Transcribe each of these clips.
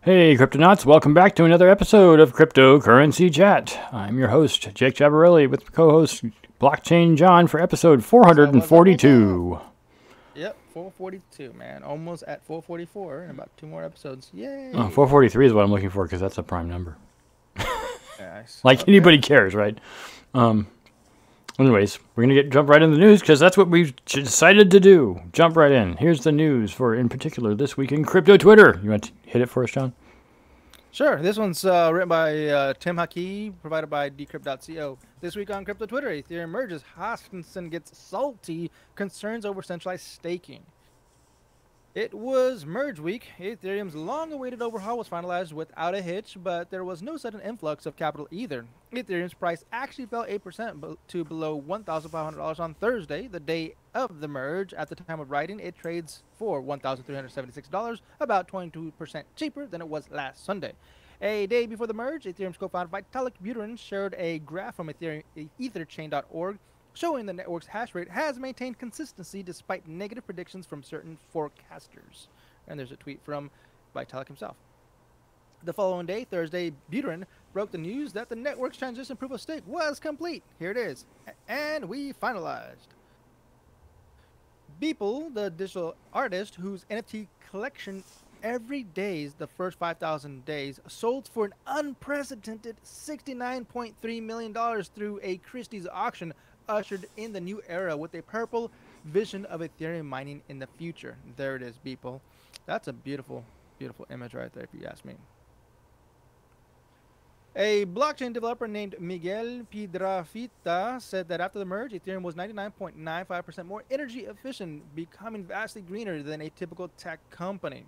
Hey, Cryptonauts, welcome back to another episode of Cryptocurrency Chat. I'm your host, Jake Jabarelli, with co-host Blockchain John for episode 442. Yep, 442, man. Almost at 444 and about 2 more episodes. Yay! Oh, 443 is what I'm looking for because that's a prime number. Nice. Like Okay. anybody cares, right? Anyways, we're going to jump right into the news because that's what we've decided to do. Jump right in. Here's the news for, in particular, this week in crypto Twitter. You want to hit it for us, John? Sure, this one's written by Tim Haki, provided by decrypt.co. This week on Crypto Twitter, Ethereum merges, Hoskinson gets salty, concerns over centralized staking. It was merge week. Ethereum's long-awaited overhaul was finalized without a hitch, but there was no sudden influx of capital either. Ethereum's price actually fell 8% to below $1,500 on Thursday, the day of the merge. At the time of writing, it trades for $1,376, about 22% cheaper than it was last Sunday. A day before the merge, Ethereum's co-founder Vitalik Buterin shared a graph from etherchain.org showing the network's hash rate has maintained consistency despite negative predictions from certain forecasters. And there's a tweet from Vitalik himself. The following day, Thursday, Buterin broke the news that the network's transition proof of stake was complete. Here it is. And we finalized. Beeple, the digital artist whose NFT collection every day, the first 5,000 days, sold for an unprecedented $69.3 million through a Christie's auction, ushered in the new era with a purple vision of Ethereum mining in the future. There it is, people. That's a beautiful, beautiful image right there, if you ask me. A blockchain developer named Miguel Piedrafita said that after the merge, Ethereum was 99.95% more energy efficient, becoming vastly greener than a typical tech company.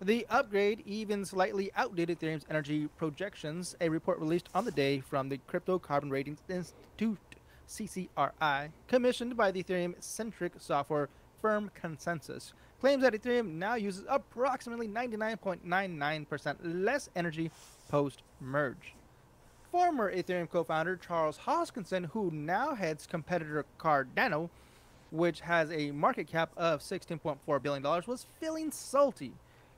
The upgrade even slightly outdid Ethereum's energy projections, a report released on the day from the Crypto Carbon Ratings Institute, CCRI, commissioned by the Ethereum-centric software firm Consensus, claims that Ethereum now uses approximately 99.99% less energy post-merge. Former Ethereum co-founder Charles Hoskinson, who now heads competitor Cardano, which has a market cap of $16.4 billion, was feeling salty.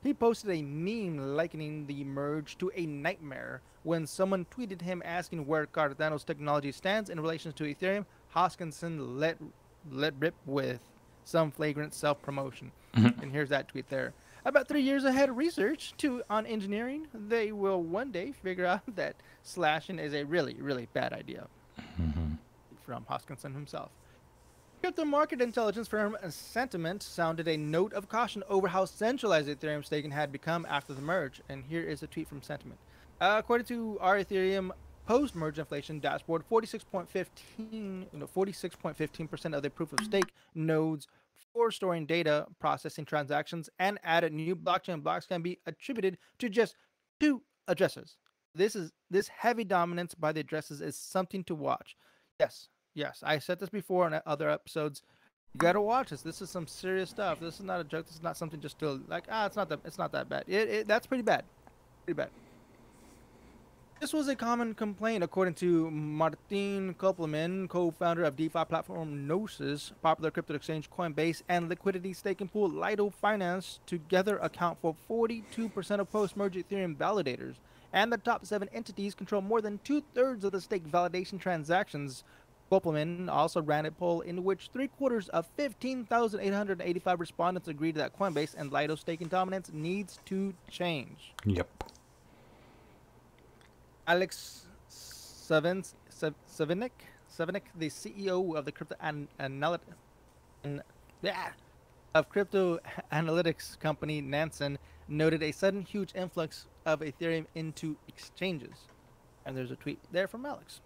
He posted a meme likening the merge to a nightmare. When someone tweeted him asking where Cardano's technology stands in relation to Ethereum, Hoskinson let rip with some flagrant self-promotion. And here's that tweet there. About 3 years ahead of research on engineering, they will one day figure out that slashing is a really, really bad idea. From Hoskinson himself. Crypto market intelligence firm Sentiment sounded a note of caution over how centralized Ethereum staking had become after the merge, and here is a tweet from Sentiment. According to our Ethereum post-merge inflation dashboard, 46.15% of the proof of stake nodes for storing data, processing transactions, and added new blockchain blocks can be attributed to just 2 addresses. This heavy dominance by the addresses is something to watch. Yes, I said this before in other episodes. You gotta watch this. This is some serious stuff. This is not a joke. This is not something just to like. It's not that bad. That's pretty bad. Pretty bad. This was a common complaint, according to Martin Kopelman, co-founder of DeFi platform Gnosis, popular crypto exchange Coinbase, and liquidity staking pool Lido Finance together account for 42% of post-merge Ethereum validators, and the top 7 entities control more than 2/3 of the stake validation transactions. Kopelman also ran a poll in which 3/4 of 15,885 respondents agreed that Coinbase and Lido staking dominance needs to change. Yep. Alex Savinik, the CEO of the crypto analytics company Nansen, noted a sudden huge influx of Ethereum into exchanges. And there's a tweet there from Alex.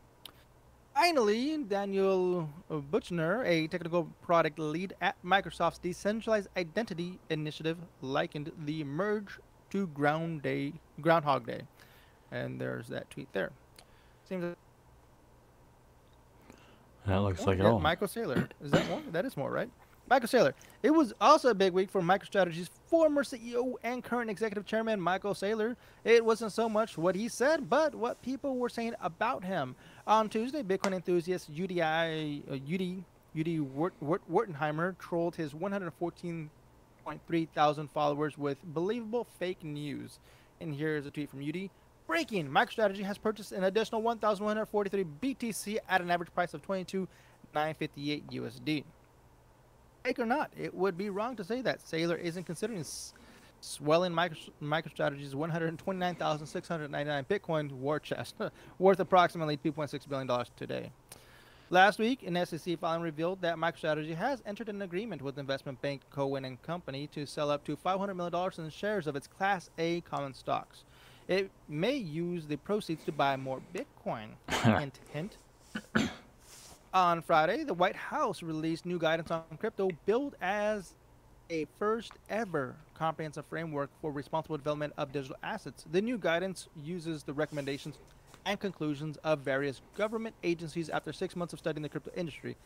Finally, Daniel Buchner, a technical product lead at Microsoft's Decentralized Identity Initiative, likened the merge to Groundhog Day. And there's that tweet there. Seems like that looks like it all. Michael Saylor. Is that more? That is more, right? Michael Saylor. It was also a big week for MicroStrategy's former CEO and current executive chairman, Michael Saylor. It wasn't so much what he said, but what people were saying about him. On Tuesday, Bitcoin enthusiast Udi Wertenheimer trolled his 114 6.3 thousand followers with believable fake news. And here is a tweet from UD. Breaking, MicroStrategy has purchased an additional 1,143 BTC at an average price of 22,958 USD. Fake or not, it would be wrong to say that Saylor isn't considering swelling MicroStrategy's 129,699 Bitcoin war chest, worth approximately $2.6 billion today. Last week, an SEC filing revealed that MicroStrategy has entered an agreement with investment bank Cohen & Company to sell up to $500 million in shares of its Class A common stocks. It may use the proceeds to buy more Bitcoin. Hint, hint. On Friday, the White House released new guidance on crypto billed as a first ever comprehensive framework for responsible development of digital assets. The new guidance uses the recommendations and conclusions of various government agencies after 6 months of studying the crypto industry.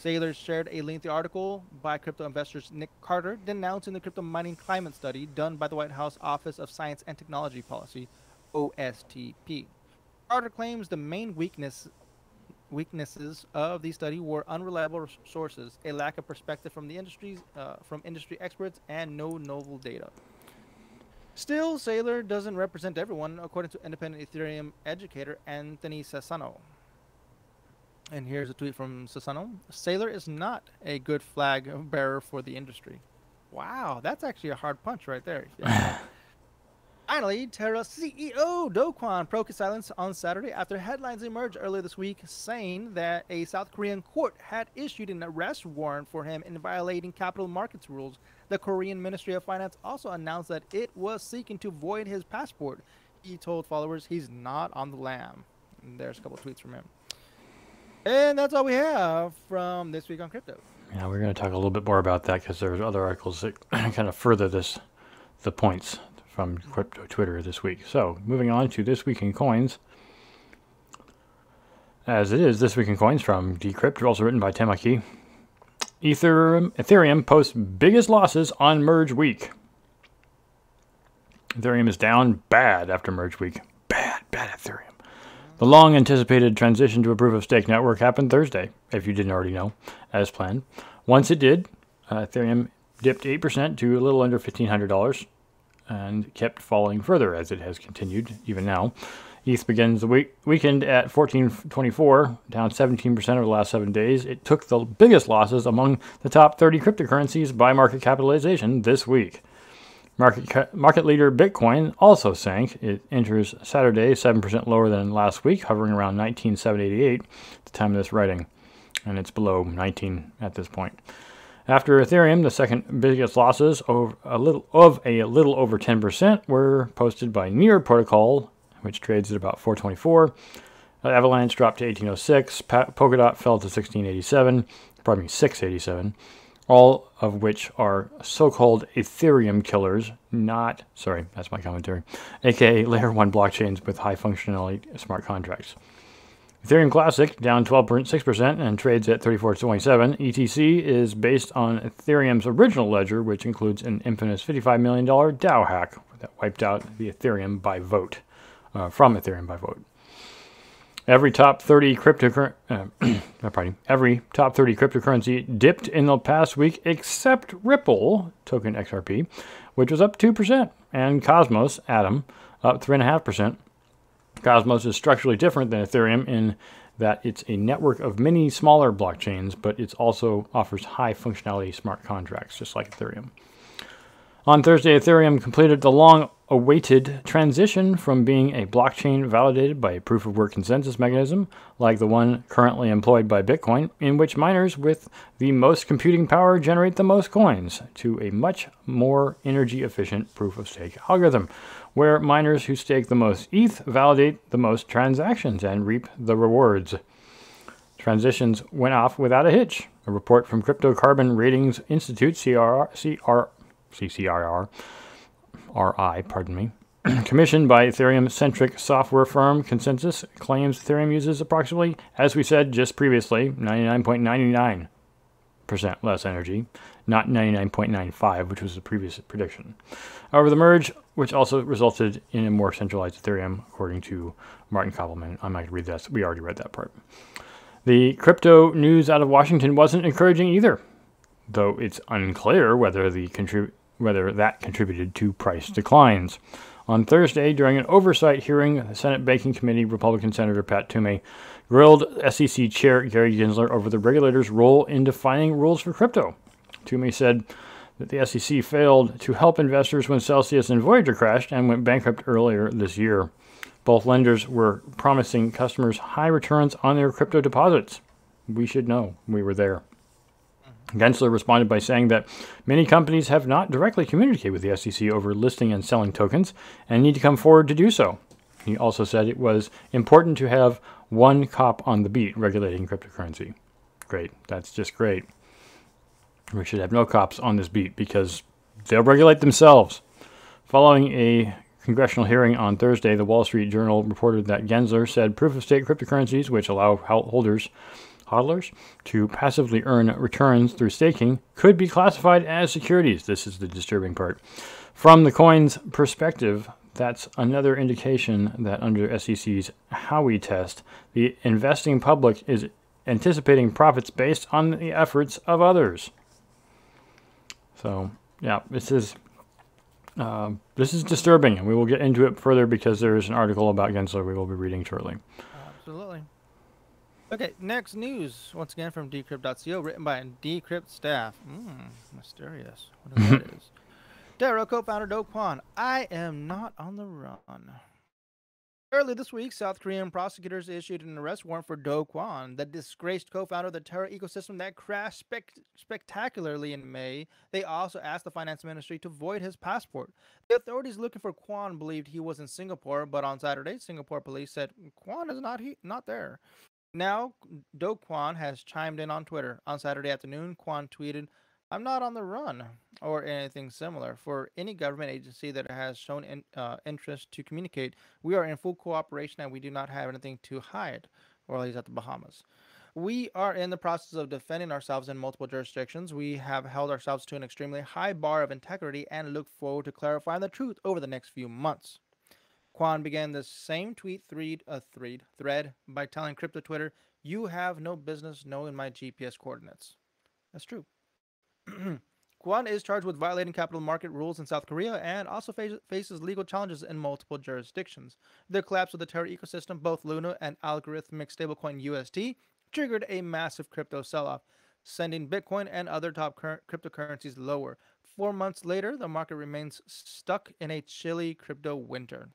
Saylor shared a lengthy article by crypto investors Nick Carter denouncing the crypto mining climate study done by the White House Office of Science and Technology Policy, OSTP. Carter claims the main weaknesses of the study were unreliable sources, a lack of perspective from the industry experts, and no novel data. Still, Saylor doesn't represent everyone, according to independent Ethereum educator Anthony Sassano. And here's a tweet from Sassano. Saylor is not a good flag bearer for the industry. Wow, that's actually a hard punch right there. Finally, Terra CEO Do Kwon broke his silence on Saturday after headlines emerged earlier this week saying that a South Korean court had issued an arrest warrant for him in violating capital markets rules. The Korean Ministry of Finance also announced that it was seeking to void his passport. He told followers he's not on the lam. And there's a couple of tweets from him. And that's all we have from This Week on Crypto. Yeah, we're going to talk a little bit more about that because there's other articles that kind of further the points from crypto Twitter this week. So, moving on to This Week in Coins. As it is, This Week in Coins from Decrypt, also written by Temaki. Ethereum posts biggest losses on merge week. Ethereum is down bad after merge week. Bad Ethereum. The long-anticipated transition to a proof-of-stake network happened Thursday, if you didn't already know, as planned. Once it did, Ethereum dipped 8% to a little under $1,500 and kept falling further as it has continued even now. ETH begins the weekend at 1424, down 17% over the last 7 days. It took the biggest losses among the top 30 cryptocurrencies by market capitalization this week. Market leader Bitcoin also sank. It enters Saturday 7% lower than last week, hovering around 19,788 at the time of this writing, and it's below 19 at this point. After Ethereum, the second biggest losses of a little over 10% were posted by Near Protocol, which trades at about 424. Avalanche dropped to 1806. Polkadot fell to 687. All of which are so-called Ethereum killers, that's my commentary, aka layer 1 blockchains with high functionality smart contracts. Ethereum Classic down 12.6% and trades at 34.27. ETC is based on Ethereum's original ledger, which includes an infamous $55 million DAO hack that wiped out the Ethereum by vote, from Ethereum by vote. Every top 30 cryptocurrency dipped in the past week except Ripple, token XRP, which was up 2%, and Cosmos, Atom, up 3.5%. Cosmos is structurally different than Ethereum in that it's a network of many smaller blockchains, but it also offers high functionality smart contracts, just like Ethereum. On Thursday, Ethereum completed the long-awaited transition from being a blockchain validated by a proof-of-work consensus mechanism, like the one currently employed by Bitcoin, in which miners with the most computing power generate the most coins, to a much more energy-efficient proof-of-stake algorithm, where miners who stake the most ETH validate the most transactions and reap the rewards. Transitions went off without a hitch. A report from Crypto Carbon Ratings Institute, CCRRI, commissioned by Ethereum-centric software firm Consensus, claims Ethereum uses approximately, as we said just previously, 99.99% less energy, not 99.95, which was the previous prediction. However, the merge, which also resulted in a more centralized Ethereum, according to Martin Koppelman. I'm not going to read that. We already read that part. The crypto news out of Washington wasn't encouraging either, though it's unclear whether the whether that contributed to price declines. On Thursday, during an oversight hearing, the Senate Banking Committee Republican Senator Pat Toomey grilled SEC Chair Gary Gensler over the regulator's role in defining rules for crypto. Toomey said that the SEC failed to help investors when Celsius and Voyager crashed and went bankrupt earlier this year. Both lenders were promising customers high returns on their crypto deposits. We should know. We were there. Gensler responded by saying that many companies have not directly communicated with the SEC over listing and selling tokens and need to come forward to do so. He also said it was important to have one cop on the beat regulating cryptocurrency. Great. That's just great. We should have no cops on this beat because they'll regulate themselves. Following a congressional hearing on Thursday, the Wall Street Journal reported that Gensler said proof-of-stake cryptocurrencies, which allow hodlers to passively earn returns through staking, could be classified as securities. This is the disturbing part. From the coin's perspective, that's another indication that under SEC's Howey test, the investing public is anticipating profits based on the efforts of others. So, yeah, this is disturbing, and we will get into it further because there is an article about Gensler we will be reading shortly. Absolutely. Okay, next news, once again from Decrypt.co, written by Decrypt staff. Mysterious. What that is. Terra co-founder Do Kwon, I am not on the run. Early this week, South Korean prosecutors issued an arrest warrant for Do Kwon, the disgraced co-founder of the Terra ecosystem that crashed spectacularly in May. They also asked the finance ministry to void his passport. The authorities looking for Kwon believed he was in Singapore, but on Saturday, Singapore police said Kwon is not there. Now, Do Kwon has chimed in on Twitter. On Saturday afternoon, Kwon tweeted, "I'm not on the run," or anything similar. For any government agency that has shown interest to communicate, we are in full cooperation and we do not have anything to hide. Or he's at the Bahamas. We are in the process of defending ourselves in multiple jurisdictions. We have held ourselves to an extremely high bar of integrity and look forward to clarifying the truth over the next few months. Kwon began the same thread by telling Crypto Twitter, "You have no business knowing my GPS coordinates." That's true. Kwon is charged with violating capital market rules in South Korea and also faces legal challenges in multiple jurisdictions. The collapse of the Terra ecosystem, both Luna and algorithmic stablecoin UST, triggered a massive crypto sell-off, sending Bitcoin and other top cryptocurrencies lower. 4 months later, the market remains stuck in a chilly crypto winter.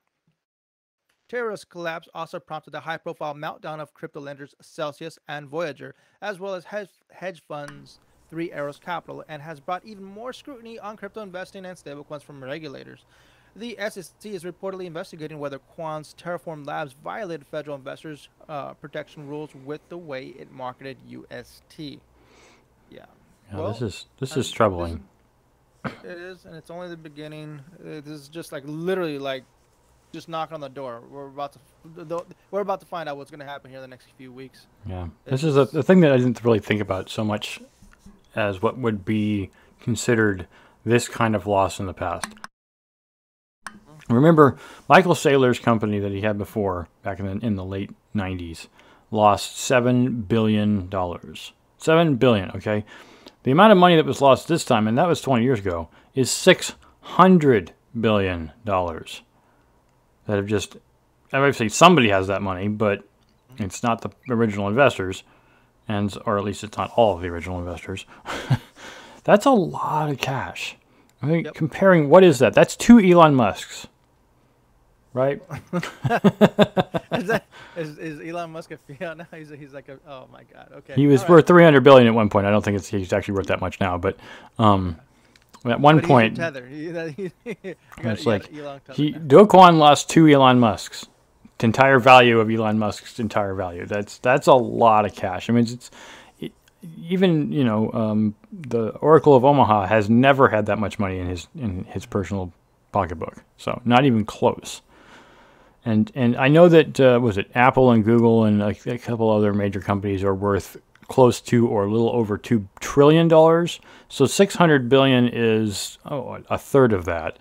Terra's collapse also prompted a high-profile meltdown of crypto lenders Celsius and Voyager, as well as hedge funds Three Arrows Capital, and has brought even more scrutiny on crypto investing and stablecoins from regulators. The SEC is reportedly investigating whether Kwon's Terraform Labs violated federal investors' protection rules with the way it marketed UST. Yeah, well, this is troubling. It is, and it's only the beginning. This is just like literally like just knock on the door. We're about to find out what's going to happen here in the next few weeks. Yeah, this is the thing that I didn't really think about so much as what would be considered this kind of loss in the past. Remember, Michael Saylor's company that he had before, back in the late 90s, lost $7 billion. $7 billion, okay? The amount of money that was lost this time, and that was 20 years ago, is $600 billion. That have just, obviously somebody has that money, but it's not the original investors, or at least it's not all of the original investors. That's a lot of cash. I mean, comparing, what is that? That's 2 Elon Musks, right? is Elon Musk a fiat now? He's like oh my God, okay. He was worth $300 billion at one point. I don't think he's actually worth that much now, but at one point, it's like Do Kwon lost 2 Elon Musks. The entire value of Elon Musk's entire value. That's a lot of cash. I mean, even the Oracle of Omaha has never had that much money in his personal pocketbook. So not even close. And I know that was it Apple and Google and a couple other major companies are worth close to or a little over $2 trillion. So $600 billion is a third of that.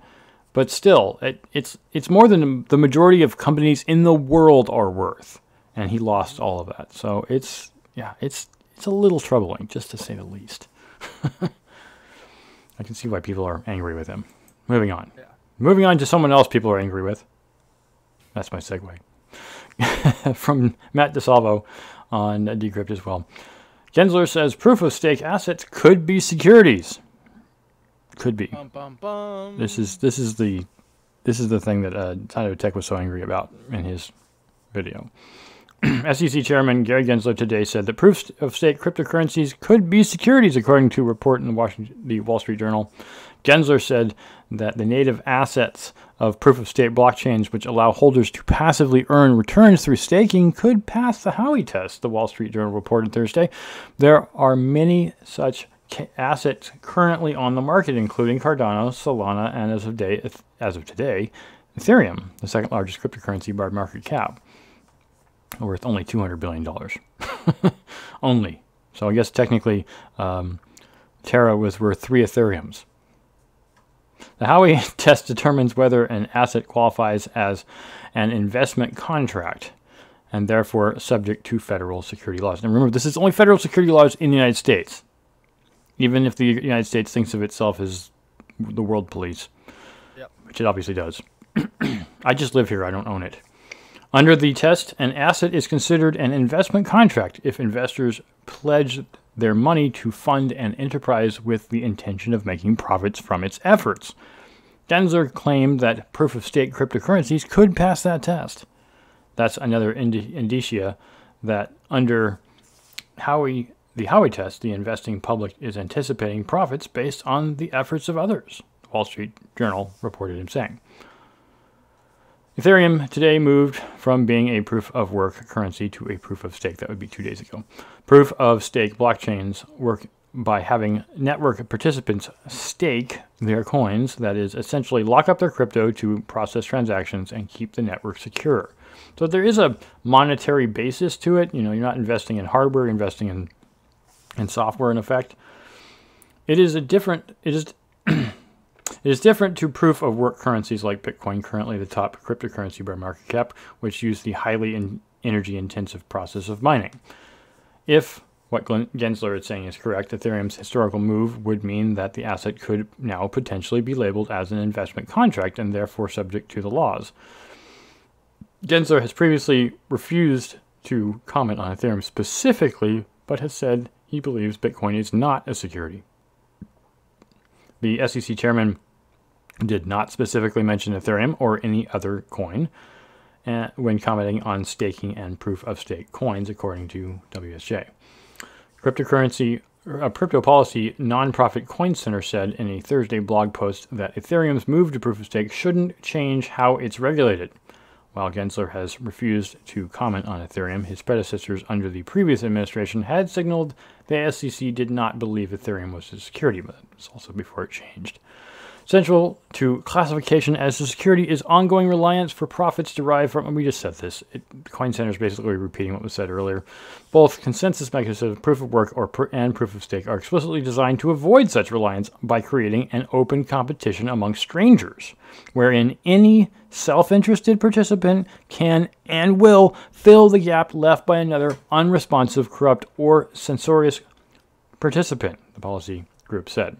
But still, it's more than the majority of companies in the world are worth. And he lost all of that. So it's a little troubling, just to say the least. I can see why people are angry with him. Moving on. Yeah. Moving on to someone else people are angry with. That's my segue. From Matt DeSalvo on Decrypt as well. Gensler says proof-of-stake assets could be securities. Could be. Bum, bum, bum. This is the thing that Tato Tech was so angry about in his video. SEC Chairman Gary Gensler today said that proof-of-stake cryptocurrencies could be securities, according to a report in the Wall Street Journal. Gensler said that the native assets of proof-of-stake blockchains, which allow holders to passively earn returns through staking, could pass the Howey test, the Wall Street Journal reported Thursday. There are many such assets currently on the market, including Cardano, Solana, and as of today, Ethereum, the second largest cryptocurrency by market cap, worth only $200 billion. Only. So I guess technically Terra was worth 3 Ethereums. The Howey test determines whether an asset qualifies as an investment contract and therefore subject to federal security laws. And remember, this is only federal security laws in the United States. Even if the United States thinks of itself as the world police, Yep. Which it obviously does. I just live here. I don't own it. Under the test, an asset is considered an investment contract if investors pledge their money to fund an enterprise with the intention of making profits from its efforts. Gensler claimed that proof-of-stake cryptocurrencies could pass that test. That's another indicia that under the Howey test, the investing public is anticipating profits based on the efforts of others, the Wall Street Journal reported him saying. Ethereum today moved from being a proof-of-work currency to a proof-of-stake. That would be 2 days ago. Proof-of-stake blockchains work by having network participants stake their coins, that is, essentially lock up their crypto to process transactions and keep the network secure. So there is a monetary basis to it. You know, you're not investing in hardware, you're investing in software, in effect. It is different to proof-of-work currencies like Bitcoin, currently the top cryptocurrency by market cap, which use the highly energy-intensive process of mining. If what Gensler is saying is correct, Ethereum's historical move would mean that the asset could now potentially be labeled as an investment contract and therefore subject to the laws. Gensler has previously refused to comment on Ethereum specifically, but has said he believes Bitcoin is not a security. The SEC chairman did not specifically mention Ethereum or any other coin when commenting on staking and proof-of-stake coins, according to WSJ. Crypto Policy Nonprofit Coin Center said in a Thursday blog post that Ethereum's move to proof-of-stake shouldn't change how it's regulated. While Gensler has refused to comment on Ethereum, his predecessors under the previous administration had signaled the SEC did not believe Ethereum was a security, but it was also before it changed. Central to classification as a security is ongoing reliance for profits derived from, and we just said this, Coin Center is basically repeating what was said earlier. Both consensus mechanisms, proof of work and proof of stake, are explicitly designed to avoid such reliance by creating an open competition among strangers, wherein any self-interested participant can and will fill the gap left by another unresponsive, corrupt, or censorious participant, the policy group said.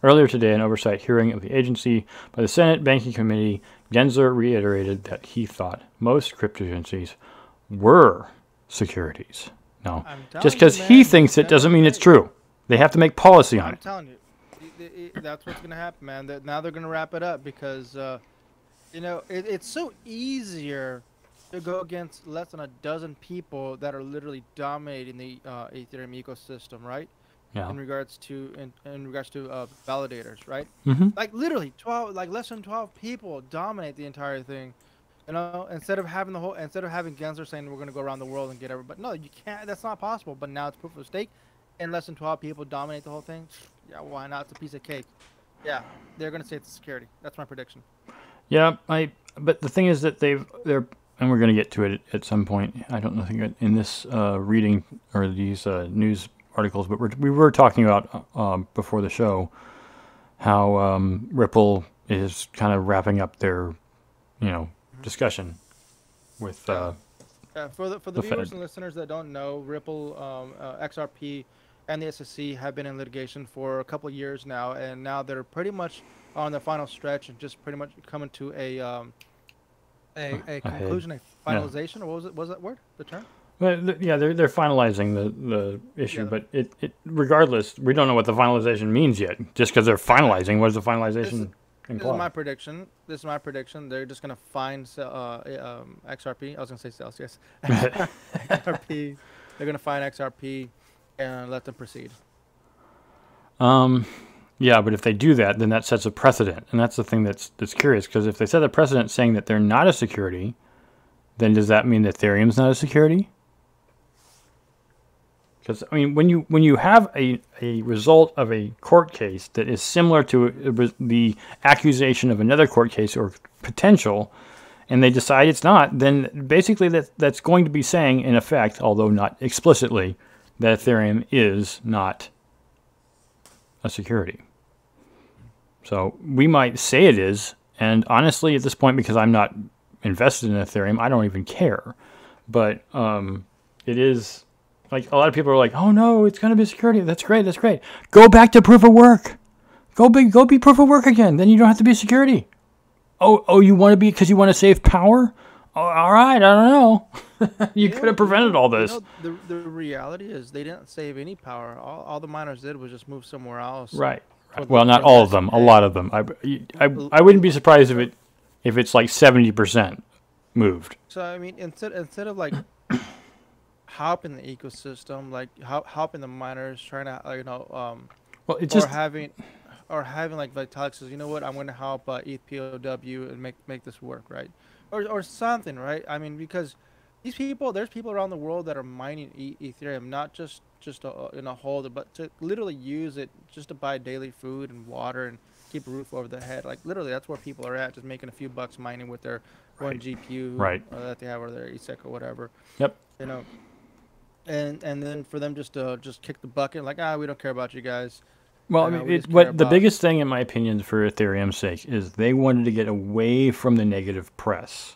Earlier today, an oversight hearing of the agency by the Senate Banking Committee, Gensler reiterated that he thought most cryptocurrencies were securities. Now, just because he thinks it doesn't mean it's true. They have to make policy on it. I'm telling you, that's what's going to happen, man. Now they're going to wrap it up because, it's so easier to go against less than a dozen people that are literally dominating the Ethereum ecosystem, right? Yeah. In regards to validators, right? Mm-hmm. Like literally 12, like less than 12 people dominate the entire thing. You know, instead of having Gensler saying we're going to go around the world and get everybody. No, you can't. That's not possible. But now it's proof of stake, and less than 12 people dominate the whole thing. Yeah, why not? It's a piece of cake. Yeah, they're going to say it's security. That's my prediction. Yeah, but the thing is that they're, and we're going to get to it at some point. I don't think in this reading or these news articles, but we were talking about before the show how Ripple is kind of wrapping up their, discussion with for the viewers and listeners that don't know, Ripple XRP and the SEC have been in litigation for a couple of years now, and now they're pretty much on the final stretch and just pretty much coming to a Ahead. conclusion, a Yeah. finalization, or what was it? Was that word? The term? Well, yeah, they're finalizing the issue, Yeah. but it regardless, we don't know what the finalization means yet. Just because they're finalizing, what does the This is, finalization this is my imply? prediction. This is my prediction. They're just gonna find XRP. I was gonna say Celsius. XRP. They're gonna find XRP and let them proceed. Yeah, but if they do that, then that sets a precedent, and that's the thing that's curious. Because if they set a precedent saying that they're not a security, then does that mean that Ethereum's not a security? Because I mean, when you have a result of a court case that is similar to the accusation of another court case or potential, and they decide it's not, then basically that's going to be saying, in effect, although not explicitly, that Ethereum is not a security. So we might say it is, and honestly, at this point, because I'm not invested in Ethereum, I don't even care. But it is. Like, a lot of people are like, oh no, it's going to be security. That's great. That's great. Go back to proof of work. Go be proof of work again. Then you don't have to be security. Oh, you want to be because you want to save power? Oh, all right. I don't know. You could have prevented all this. The reality is they didn't save any power. All the miners did was just move somewhere else. Right. Well, not all of them. A lot of them. I wouldn't be surprised if it's like 70% moved. So I mean, instead of like helping the ecosystem, like helping the miners, trying to Well, it or just having like Vitalik says, you know what, I'm going to help E442 and make this work, right? Or something, right? I mean, because there's people around the world that are mining Ethereum, not just in a holder, but to literally use it just to buy daily food and water and keep a roof over their head. Like literally, that's where people are at, just making a few bucks mining with their one GPU that they have, or their ESEC or whatever. Yep. You know, and then for them just to kick the bucket, like we don't care about you guys. Well, I mean, the biggest thing, in my opinion, for Ethereum's sake, is they wanted to get away from the negative press.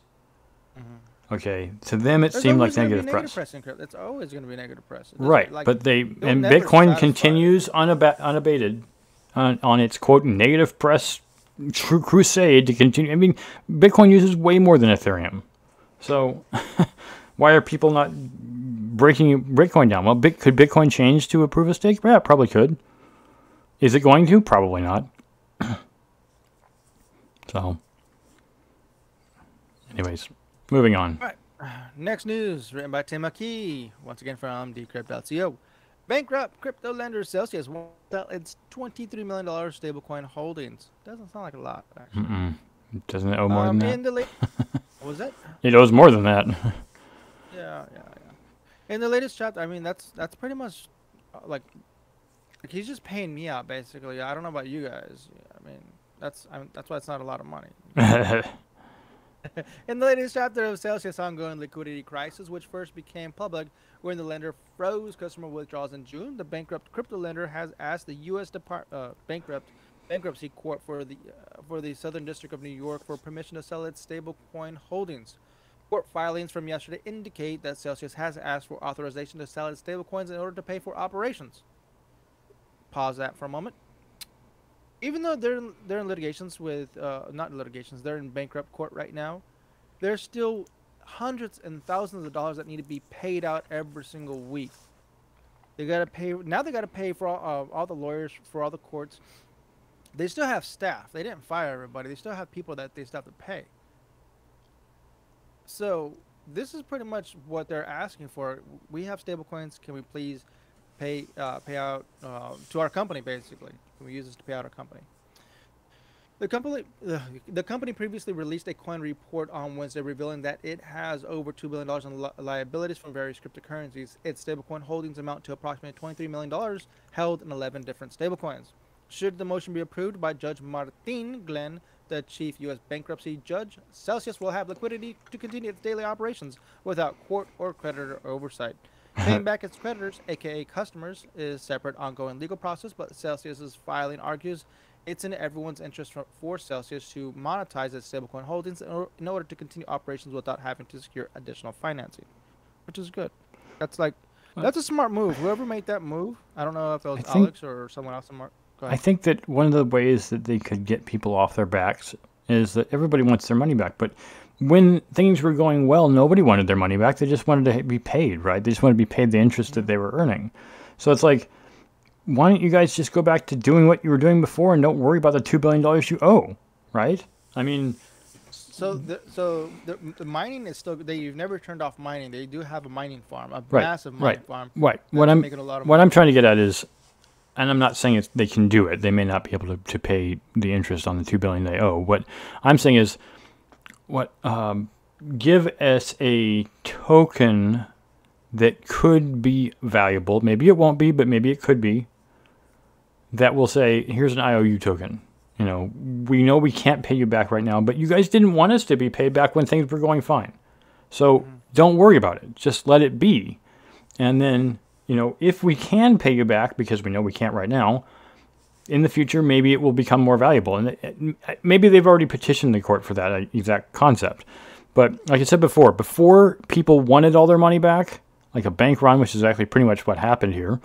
Mm-hmm. Okay, to them it seemed like negative press. It's always going to be negative press. Right, but Bitcoin continues unabated on its quote negative press crusade to continue. I mean, Bitcoin uses way more than Ethereum, so why are people not breaking Bitcoin down? Well, could Bitcoin change to a proof of stake? Yeah, it probably could. Is it going to? Probably not. So, anyways, moving on. All right. Next news, written by Tim McKee, once again from Decrypt.co. Bankrupt crypto lender Celsius won't sell its $23 million stablecoin holdings. Doesn't sound like a lot, actually. Doesn't it owe more than that? What was that? It owes more than that. Yeah. In the latest chapter, I mean, that's pretty much like he's just paying me out, basically. I don't know about you guys. I mean, that's why it's not a lot of money. In the latest chapter of Celsius' ongoing liquidity crisis, which first became public when the lender froze customer withdrawals in June, the bankrupt crypto lender has asked the U.S. Bankruptcy Court for the Southern District of New York for permission to sell its stablecoin holdings. Court filings from yesterday indicate that Celsius has asked for authorization to sell its stablecoins in order to pay for operations. Pause that for a moment. Even though they're in litigations with not litigations, they're in bankrupt court right now. There's still hundreds and thousands of dollars that need to be paid out every single week. They gotta pay now. They gotta pay for all the lawyers, for all the courts. They still have staff. They didn't fire everybody. They still have people that they still have to pay. So this is pretty much what they're asking for. We have stablecoins. Can we please pay out to our company, basically? Can we use this to pay out our company? The company previously released a coin report on Wednesday revealing that it has over $2 billion in liabilities from various cryptocurrencies. Its stablecoin holdings amount to approximately $23 million held in 11 different stablecoins. Should the motion be approved by Judge Martin Glenn, the chief U.S. bankruptcy judge, Celsius will have liquidity to continue its daily operations without court or creditor oversight. Paying back its creditors, aka customers, is a separate ongoing legal process, but Celsius's filing argues it's in everyone's interest for Celsius to monetize its stablecoin holdings in order to continue operations without having to secure additional financing, which is good. That's like That's a smart move. Whoever made that move, I don't know if it I was think Alex or someone else. Go I ahead. think that one of the ways that they could get people off their backs is that everybody wants their money back. But when things were going well, nobody wanted their money back. They just wanted to be paid, right? They just wanted to be paid the interest that they were earning. So it's like, why don't you guys just go back to doing what you were doing before and don't worry about the $2 billion you owe, right? I mean, So the mining is still. They've never turned off mining. They do have a mining farm, a right, massive right, mining farm right. that's making a lot of What money. I'm trying to get at is, and I'm not saying they can do it. They may not be able to pay the interest on the $2 billion they owe. What I'm saying is, give us a token that could be valuable. Maybe it won't be, but maybe it could be. That will say, here's an IOU token. We know we can't pay you back right now, but you guys didn't want us to be paid back when things were going fine. So don't worry about it. Just let it be. And then, if we can pay you back, because we know we can't right now, in the future, maybe it will become more valuable. And maybe they've already petitioned the court for that exact concept. But like I said before people wanted all their money back, like a bank run, which is actually pretty much what happened here.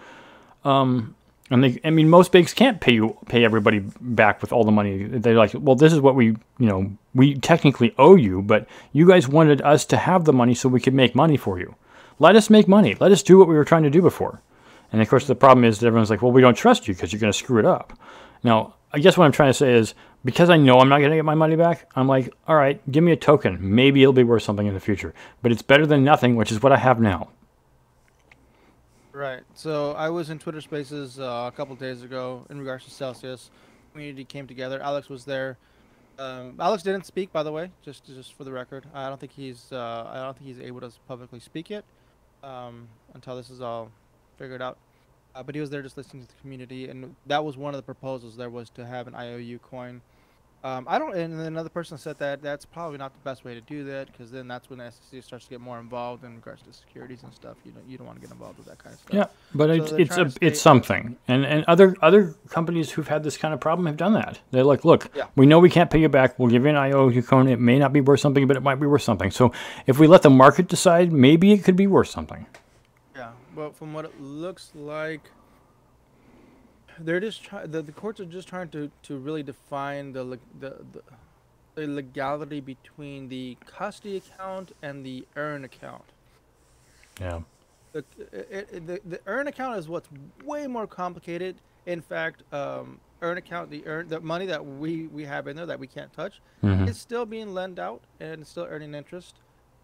Most banks can't pay everybody back with all the money. They're like, well, this is what we technically owe you, but you guys wanted us to have the money so we could make money for you. Let us make money. Let us do what we were trying to do before. And of course, the problem is that everyone's like, well, we don't trust you because you're going to screw it up. Now, I guess what I'm trying to say is, because I know I'm not going to get my money back, I'm like, all right, give me a token. Maybe it'll be worth something in the future. But it's better than nothing, which is what I have now. Right. So I was in Twitter Spaces a couple days ago in regards to Celsius. Community came together. Alex was there. Alex didn't speak, by the way, just for the record. I don't think he's able to publicly speak yet until this is all figured out. But he was there just listening to the community, and that was one of the proposals. There was to have an IOU coin. I don't, and then another person said that that's probably not the best way to do that, because then that's when the SEC starts to get more involved in regards to securities and stuff. You don't want to get involved with that kind of stuff. Yeah, but So they're trying to stay it's something. And other companies who've had this kind of problem have done that. They're like, look, Yeah. we know we can't pay you back. We'll give you an IOU coin. It may not be worth something, but it might be worth something. So if we let the market decide, maybe it could be worth something. Yeah, but from what it looks like, they're just the courts are just trying to really define the legality between the custody account and the earn account. Yeah. The earn account is what's way more complicated. In fact, earn account, the money that we have in there that we can't touch, is still being lent out and still earning interest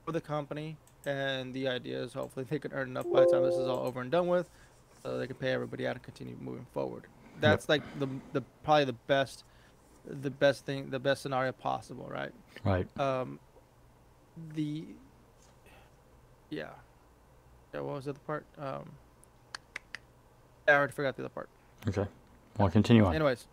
for the company. And the idea is hopefully they can earn enough by the time this is all over and done with, so they can pay everybody out and continue moving forward. Yep. That's like the probably the best thing, the best scenario possible, right? Right. The yeah. Yeah, what was the other part? I already forgot the other part. Okay. Well, continue on. Anyways,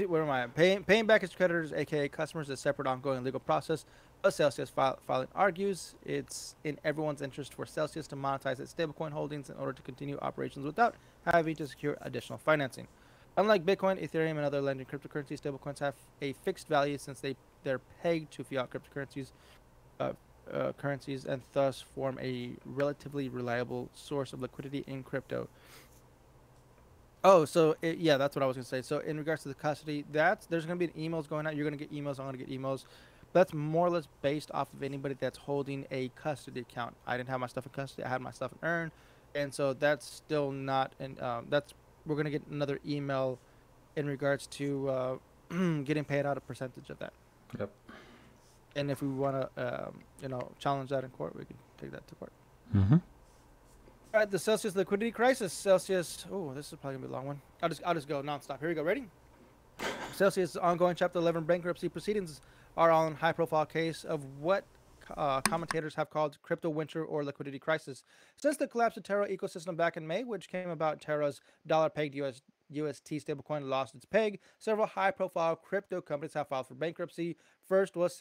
where am I? Paying back its creditors, aka customers, is a separate ongoing legal process. But Celsius filing argues it's in everyone's interest for Celsius to monetize its stablecoin holdings in order to continue operations without having to secure additional financing. Unlike Bitcoin, Ethereum, and other lending cryptocurrencies, stablecoins have a fixed value since they're pegged to fiat cryptocurrencies, currencies, and thus form a relatively reliable source of liquidity in crypto. Oh, so yeah, that's what I was gonna say. So in regards to the custody, there's gonna be emails going out. You're gonna get emails. I'm gonna get emails. That's more or less based off of anybody that's holding a custody account. I didn't have my stuff in custody. I had my stuff in earn, and so that's still not. And we're gonna get another email in regards to getting paid out a percentage of that. Yep. And if we want to, challenge that in court, we can take that to court. Mm-hmm. All right, the Celsius liquidity crisis. Celsius. Oh, this is probably gonna be a long one. I'll just go nonstop. Here we go. Ready? Celsius' ongoing Chapter 11 bankruptcy proceedings are on high-profile case of what commentators have called crypto winter or liquidity crisis. Since the collapse of Terra ecosystem back in May, which came about Terra's dollar-pegged UST stablecoin lost its peg, several high-profile crypto companies have filed for bankruptcy. First was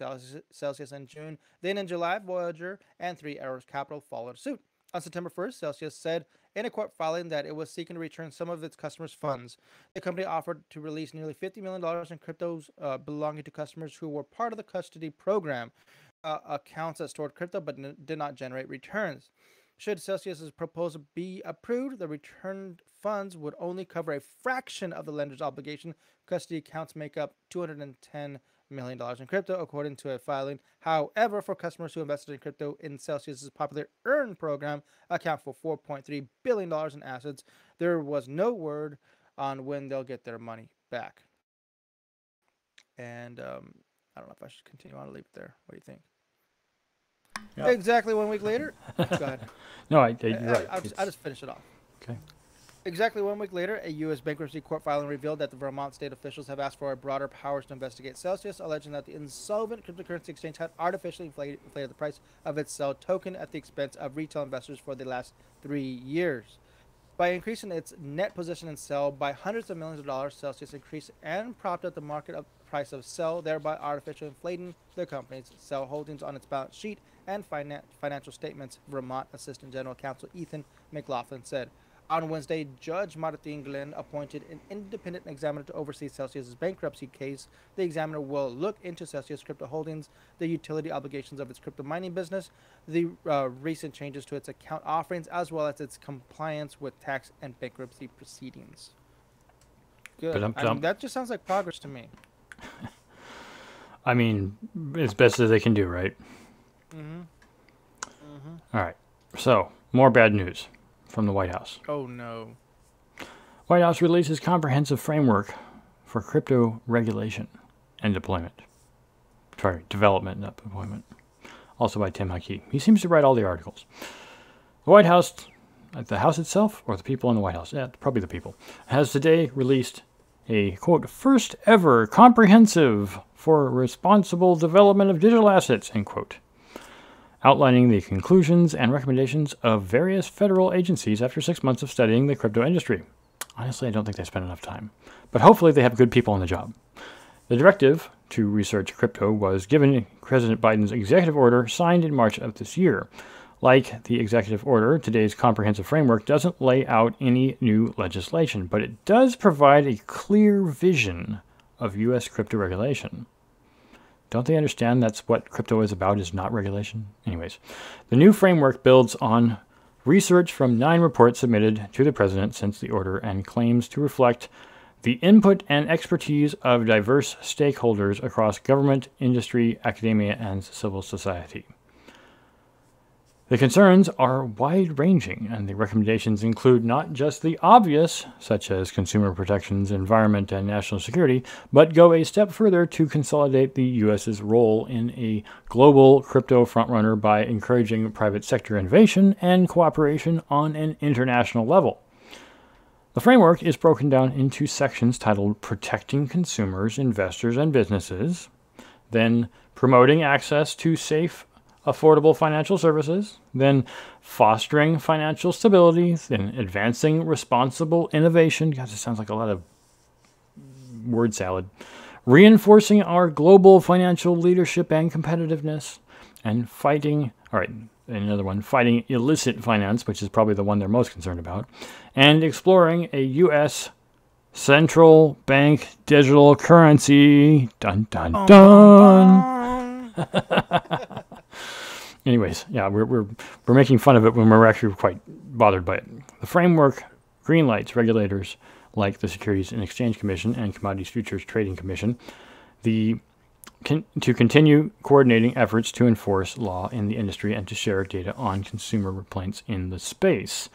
Celsius in June. Then in July, Voyager and Three Arrows Capital followed suit. On September 1st, Celsius said in a court filing that it was seeking to return some of its customers' funds. The company offered to release nearly $50 million in cryptos belonging to customers who were part of the custody program, accounts that stored crypto but did not generate returns. Should Celsius's proposal be approved, the returned funds would only cover a fraction of the lender's obligation. Custody accounts make up $210 million in crypto, according to a filing. However, for customers who invested in crypto in Celsius's popular Earn program, account for $4.3 billion in assets. There was no word on when they'll get their money back. And I don't know if I should continue on or leave it there. What do you think? Yep. Exactly 1 week later. Go ahead. No, you're right. I'll just finish it off. Okay. Exactly 1 week later, a U.S. bankruptcy court filing revealed that the Vermont state officials have asked for broader powers to investigate Celsius, alleging that the insolvent cryptocurrency exchange had artificially inflated the price of its Cell token at the expense of retail investors for the last 3 years. By increasing its net position in Cell by hundreds of millions of dollars, Celsius increased and propped up the market price of Cell, thereby artificially inflating the company's Cell holdings on its balance sheet and financial statements, Vermont Assistant General Counsel Ethan McLaughlin said. On Wednesday, Judge Martin Glenn appointed an independent examiner to oversee Celsius's bankruptcy case. The examiner will look into Celsius crypto holdings, the utility obligations of its crypto mining business, the recent changes to its account offerings, as well as its compliance with tax and bankruptcy proceedings. Good. I mean, that just sounds like progress to me. I mean, as best as they can do, right? All right. So, more bad news from the White House. Oh, no. White House releases comprehensive framework for crypto regulation and deployment. Sorry, development, not deployment. Also by Tim Huckey. He seems to write all the articles. The White House, the House itself, or the people in the White House, probably the people, has today released a, quote, first ever comprehensive for responsible development of digital assets, end quote, outlining the conclusions and recommendations of various federal agencies after 6 months of studying the crypto industry. Honestly, I don't think they spent enough time, but hopefully they have good people on the job. The directive to research crypto was given President Biden's executive order signed in March of this year. Like the executive order, today's comprehensive framework doesn't lay out any new legislation, but it does provide a clear vision of U.S. crypto regulation. Don't they understand that's what crypto is about, is not regulation? Anyways, the new framework builds on research from 9 reports submitted to the president since the order and claims to reflect the input and expertise of diverse stakeholders across government, industry, academia, and civil society. The concerns are wide-ranging, and the recommendations include not just the obvious, such as consumer protections, environment, and national security, but go a step further to consolidate the U.S.'s role in a global crypto frontrunner by encouraging private sector innovation and cooperation on an international level. The framework is broken down into sections titled Protecting Consumers, Investors, and Businesses, then Promoting Access to Safe, Affordable Financial Services, then Fostering Financial Stability, then Advancing Responsible Innovation. God, this sounds like a lot of word salad. Reinforcing our global financial leadership and competitiveness, and fighting illicit finance, which is probably the one they're most concerned about, and exploring a U.S. central bank digital currency. Dun, dun, dun. Anyways, yeah, we're making fun of it when we're actually quite bothered by it. The framework greenlights regulators like the Securities and Exchange Commission and Commodities Futures Trading Commission to continue coordinating efforts to enforce law in the industry and to share data on consumer complaints in the space.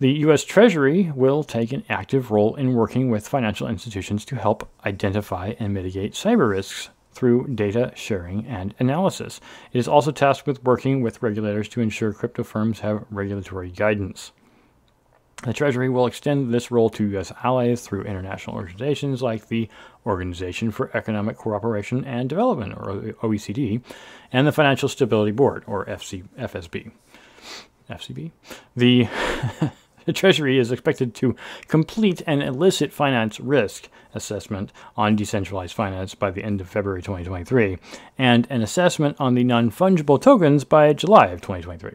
The U.S. Treasury will take an active role in working with financial institutions to help identify and mitigate cyber risks through data sharing and analysis. It is also tasked with working with regulators to ensure crypto firms have regulatory guidance. The Treasury will extend this role to U.S. allies through international organizations like the Organization for Economic Cooperation and Development, or OECD, and the Financial Stability Board, or FSB. FCB? The Treasury is expected to complete an illicit finance risk assessment on decentralized finance by the end of February 2023, and an assessment on the non-fungible tokens by July of 2023.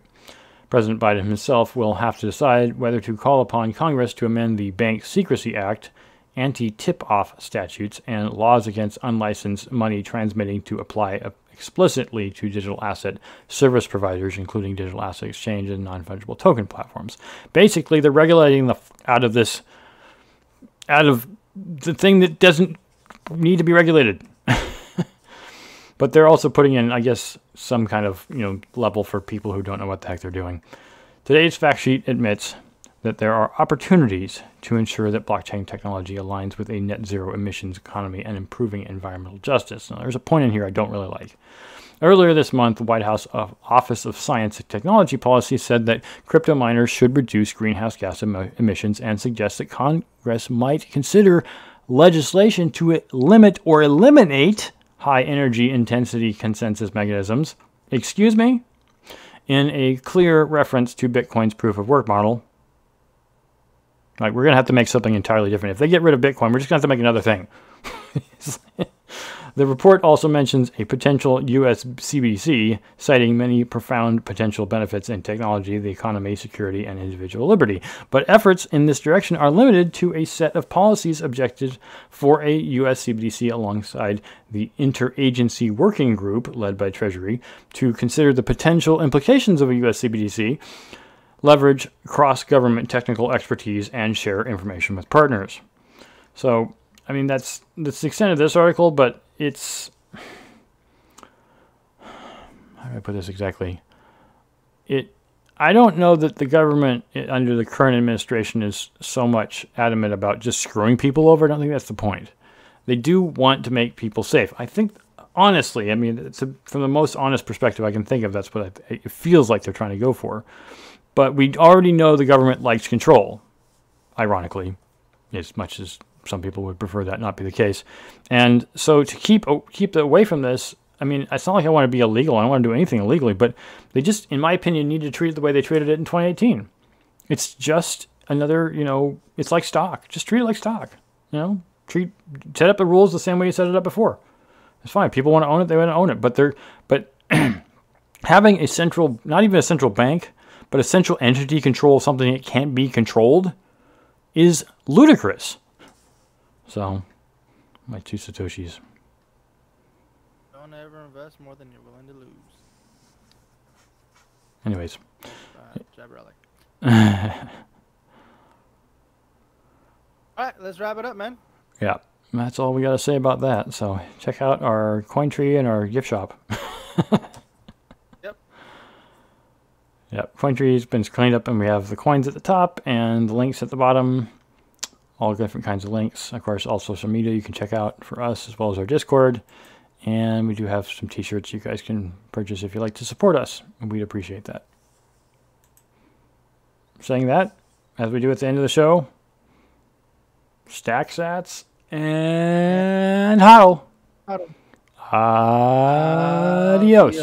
President Biden himself will have to decide whether to call upon Congress to amend the Bank Secrecy Act anti-tip-off statutes, and laws against unlicensed money transmitting to apply explicitly to digital asset service providers, including digital asset exchange and non-fungible token platforms. Basically, they're regulating the out of the thing that doesn't need to be regulated. But they're also putting in, I guess, some kind of level for people who don't know what the heck they're doing. Today's fact sheet admits that there are opportunities to ensure that blockchain technology aligns with a net zero emissions economy and improving environmental justice. Now, there's a point in here I don't really like. Earlier this month, the White House Office of Science and Technology Policy said that crypto miners should reduce greenhouse gas emissions and suggests that Congress might consider legislation to limit or eliminate high energy intensity consensus mechanisms, in a clear reference to Bitcoin's proof of work model. Like, we're going to have to make something entirely different. If they get rid of Bitcoin, we're just going to have to make another thing. The report also mentions a potential U.S. CBDC, citing many profound potential benefits in technology, the economy, security, and individual liberty. But efforts in this direction are limited to a set of policies objectives for a U.S. CBDC alongside the Interagency Working Group, led by Treasury, to consider the potential implications of a U.S. CBDC, leverage cross-government technical expertise, and share information with partners. So, I mean, that's the extent of this article, but it's... How do I put this exactly? I don't know that the government under the current administration is so much adamant about just screwing people over. I don't think that's the point. They do want to make people safe. I think, honestly, I mean, from the most honest perspective I can think of, that's what it feels like they're trying to go for. But we already know the government likes control, ironically, as much as some people would prefer that not be the case. And so to keep away from this, I mean, it's not like I want to be illegal. I don't want to do anything illegally, but they just, in my opinion, need to treat it the way they treated it in 2018. It's just another, it's like stock. Just treat it like stock. Set up the rules the same way you set it up before. It's fine. People want to own it, they want to own it. But having a central, not even a central bank, but a central entity control something that can't be controlled is ludicrous. So, my 2 Satoshis. Don't ever invest more than you're willing to lose. Anyways. All right, let's wrap it up, man. Yeah, that's all we got to say about that. So, check out our CoinTree and our gift shop. Yep, CoinTree's been cleaned up, and we have the coins at the top and the links at the bottom. All different kinds of links. Of course, all social media you can check out for us, as well as our Discord. And we do have some t-shirts you guys can purchase if you'd like to support us, and we'd appreciate that. Saying that, as we do at the end of the show, stack sats and hodl. Adios.